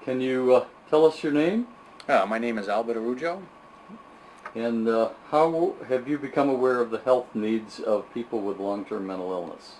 Can you tell us your name? My name is Araujo. And how have you become aware of the health needs of people with long-term mental illness?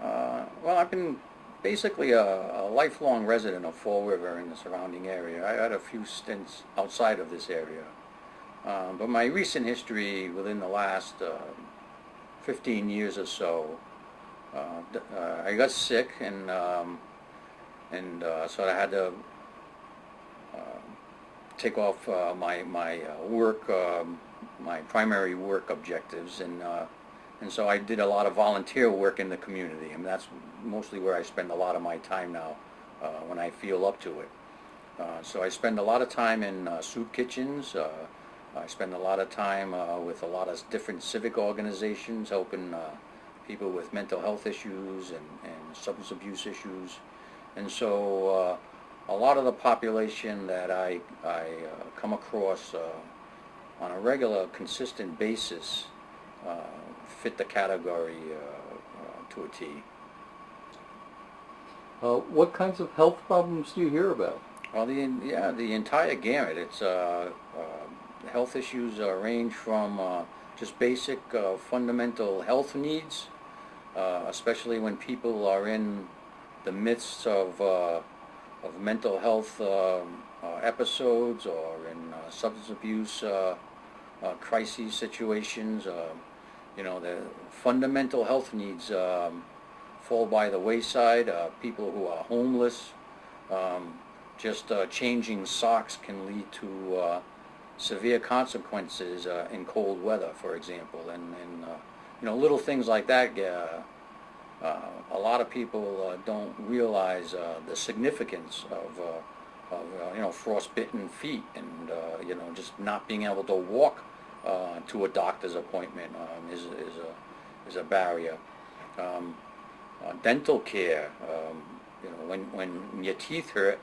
Well, I've been basically a lifelong resident of Fall River and the surrounding area. I had a few stints outside of this area. But my recent history within the last 15 years or so, I got sick and so I had to take off my work, my primary work objectives, and so I did a lot of volunteer work in the community, and that's mostly where I spend a lot of my time now when I feel up to it. So I spend a lot of time in soup kitchens. I spend a lot of time with a lot of different civic organizations helping people with mental health issues and substance abuse issues. And so a lot of the population that I come across on a regular, consistent basis fit the category to a T. What kinds of health problems do you hear about? Well, the entire gamut. It's health issues range from just basic fundamental health needs, especially when people are in the midst of mental health episodes or in substance abuse crises situations. The fundamental health needs fall by the wayside. People who are homeless, just changing socks can lead to severe consequences in cold weather, for example, and little things like that. A lot of people don't realize the significance of frostbitten feet and just not being able to walk to a doctor's appointment is a barrier. Dental care, when your teeth hurt,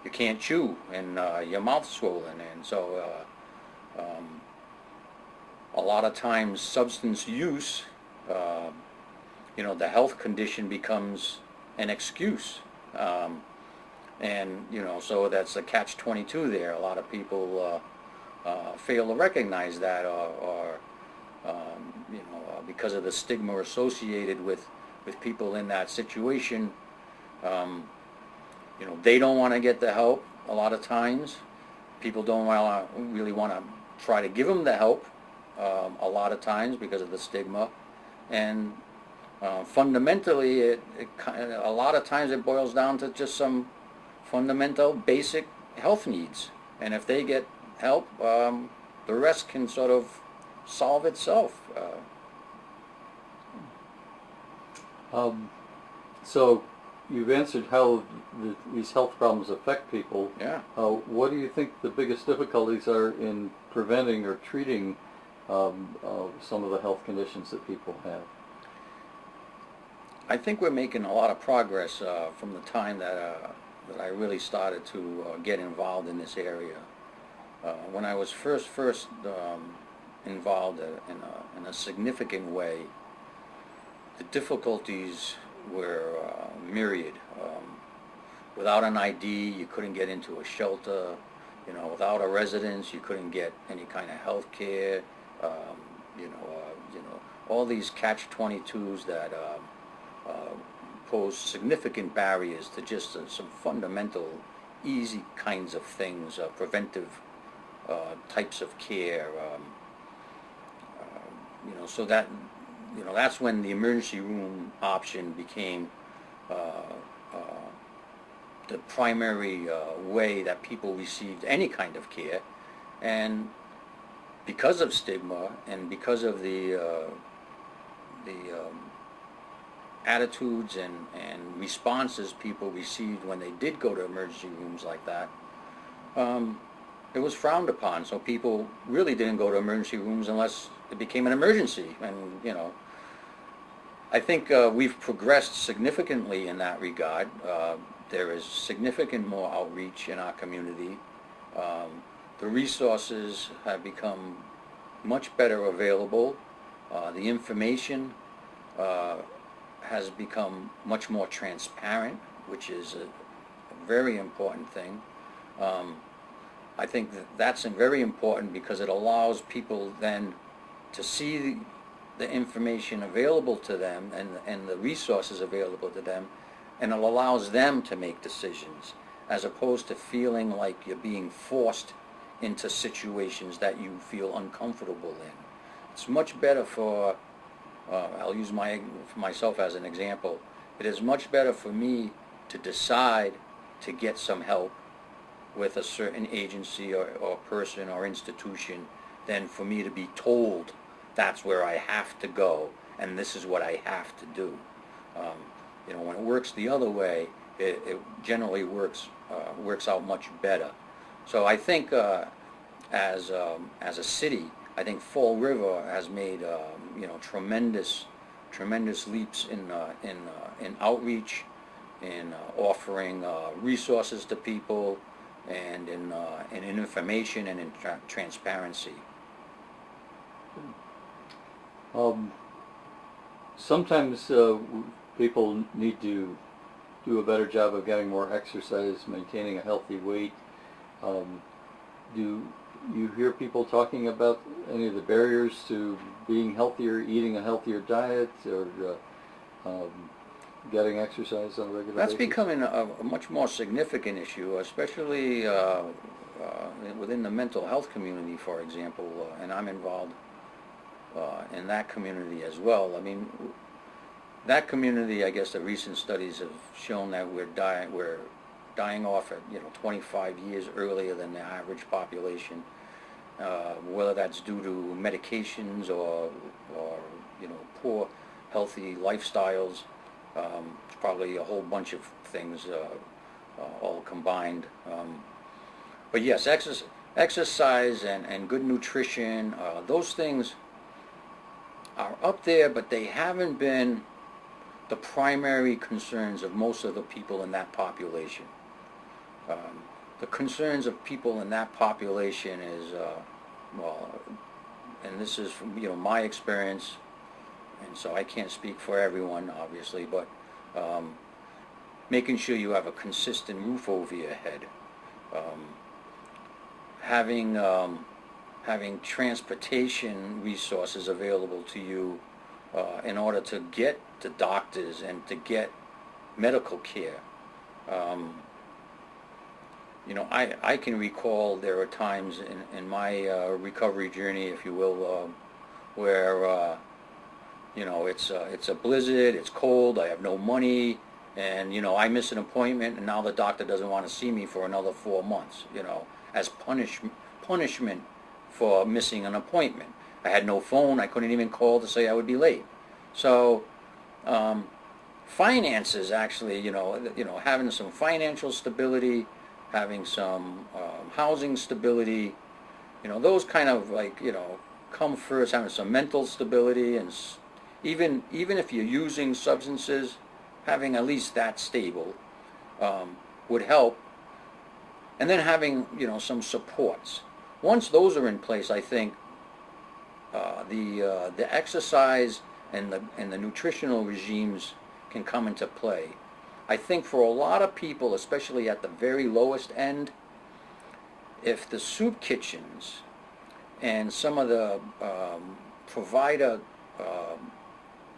you can't chew and your mouth's swollen, and so a lot of times substance use, the health condition becomes an excuse, and so that's a catch-22 there. A lot of people fail to recognize that, or because of the stigma associated with people in that situation, they don't want to get the help. A lot of times, people don't really want to try to give them the help. A lot of times because of the stigma, and fundamentally, a lot of times it boils down to just some fundamental, basic health needs. And if they get help, the rest can sort of solve itself. So you've answered how these health problems affect people. Yeah. What do you think the biggest difficulties are in preventing or treating some of the health conditions that people have? I think we're making a lot of progress from the time that I really started to get involved in this area. When I was first involved in a significant way, the difficulties were myriad. Without an ID, you couldn't get into a shelter. Without a residence, you couldn't get any kind of health care. All these catch-22s that pose significant barriers to just some fundamental, easy kinds of things, preventive types of care. So that's when the emergency room option became the primary way that people received any kind of care. And because of stigma and because of the attitudes and responses people received when they did go to emergency rooms like that, it was frowned upon. So people really didn't go to emergency rooms unless it became an emergency. And I think we've progressed significantly in that regard. There is significant more outreach in our community. The resources have become much better available. The information has become much more transparent, which is very important thing. I think that's very important because it allows people then to see the information available to them and the resources available to them, and it allows them to make decisions as opposed to feeling like you're being forced into situations that you feel uncomfortable in. It's much better for, I'll use for myself as an example, it is much better for me to decide to get some help with a certain agency or person or institution than for me to be told that's where I have to go and this is what I have to do. When it works the other way, it generally works out much better. So I think as a city, I think Fall River has made tremendous leaps in outreach, in offering resources to people, and in information and in transparency. Sometimes people need to do a better job of getting more exercise, maintaining a healthy weight. Do you hear people talking about any of the barriers to being healthier, eating a healthier diet, or getting exercise on a regular That's basis? becoming a much more significant issue, especially within the mental health community, for example, and I'm involved in that community as well. I mean, that community, I guess the recent studies have shown that we're dying off at 25 years earlier than the average population, whether that's due to medications or poor healthy lifestyles. It's probably a whole bunch of things all combined. But yes, exercise and good nutrition, those things are up there, but they haven't been the primary concerns of most of the people in that population. The concerns of people in that population is, and this is from my experience, and so I can't speak for everyone, obviously, but making sure you have a consistent roof over your head, having transportation resources available to you in order to get to doctors and to get medical care. I can recall there are times in my recovery journey, if you will, where it's a blizzard, it's cold, I have no money, and I miss an appointment, and now the doctor doesn't want to see me for another 4 months, as punishment for missing an appointment. I had no phone, I couldn't even call to say I would be late. So finances, actually, having some financial stability, having some housing stability, those kind of come first. Having some mental stability, and even if you're using substances, having at least that stable would help. And then having some supports. Once those are in place, I think the exercise and the nutritional regimes can come into play. I think for a lot of people, especially at the very lowest end, if the soup kitchens and some of the provider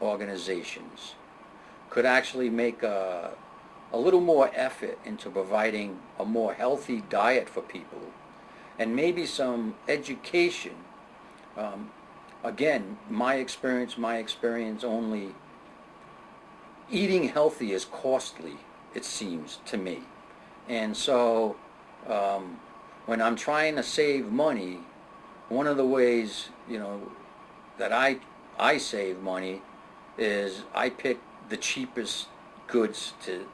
organizations could actually make a little more effort into providing a more healthy diet for people, and maybe some education. Again, my experience only, eating healthy is costly, it seems to me. And so when I'm trying to save money, one of the ways that I save money is I pick the cheapest goods to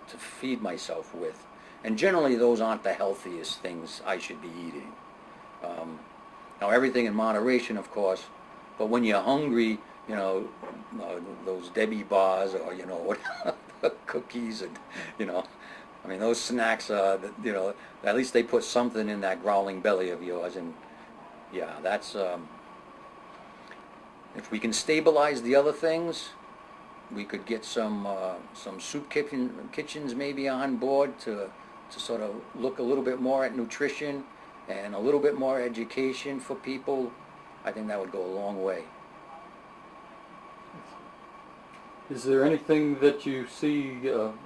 feed myself with, and generally those aren't the healthiest things I should be eating. Now, everything in moderation, of course, but when you're hungry, those Debbie bars, or cookies, and I mean, those snacks, at least they put something in that growling belly of yours. And yeah, that's if we can stabilize the other things, we could get some soup kitchens maybe on board to sort of look a little bit more at nutrition and a little bit more education for people, I think that would go a long way. Is there anything that you see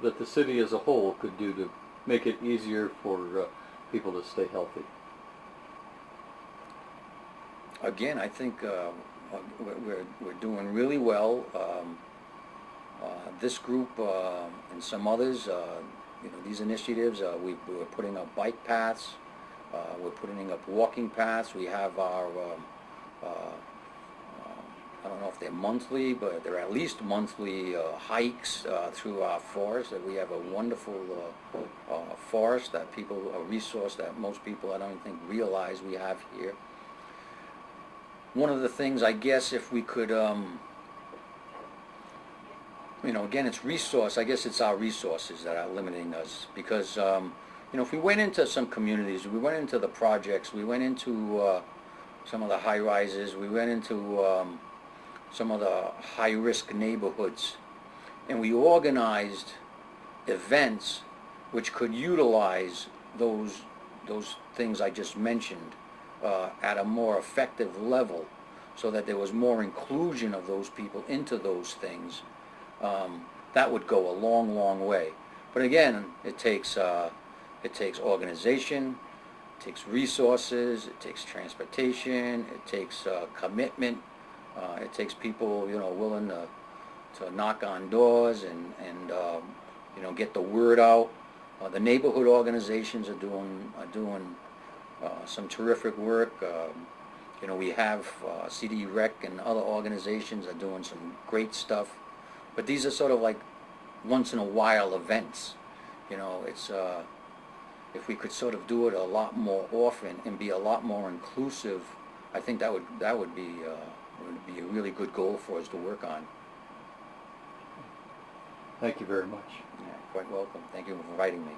that the city as a whole could do to make it easier for people to stay healthy? Again, I think we're doing really well. This group and some others, these initiatives, we're putting up bike paths, we're putting up walking paths. We have our I don't know if they're monthly, but they're at least monthly hikes through our forest. That we have a wonderful forest that a resource that most people I don't think realize we have here. One of the things, I guess, if we could, again, it's resource. I guess it's our resources that are limiting us because, if we went into some communities, we went into the projects, we went into some of the high rises, we went into some of the high-risk neighborhoods, and we organized events which could utilize those things I just mentioned at a more effective level, so that there was more inclusion of those people into those things. That would go a long, long way. But again, it takes organization, it takes resources, it takes transportation, it takes commitment. It takes people, willing to knock on doors and get the word out. The neighborhood organizations are doing some terrific work. We have CD Rec and other organizations are doing some great stuff. But these are sort of like once in a while events. It's if we could sort of do it a lot more often and be a lot more inclusive, I think that would be a really good goal for us to work on. Thank you very much. Yeah, quite welcome. Thank you for inviting me.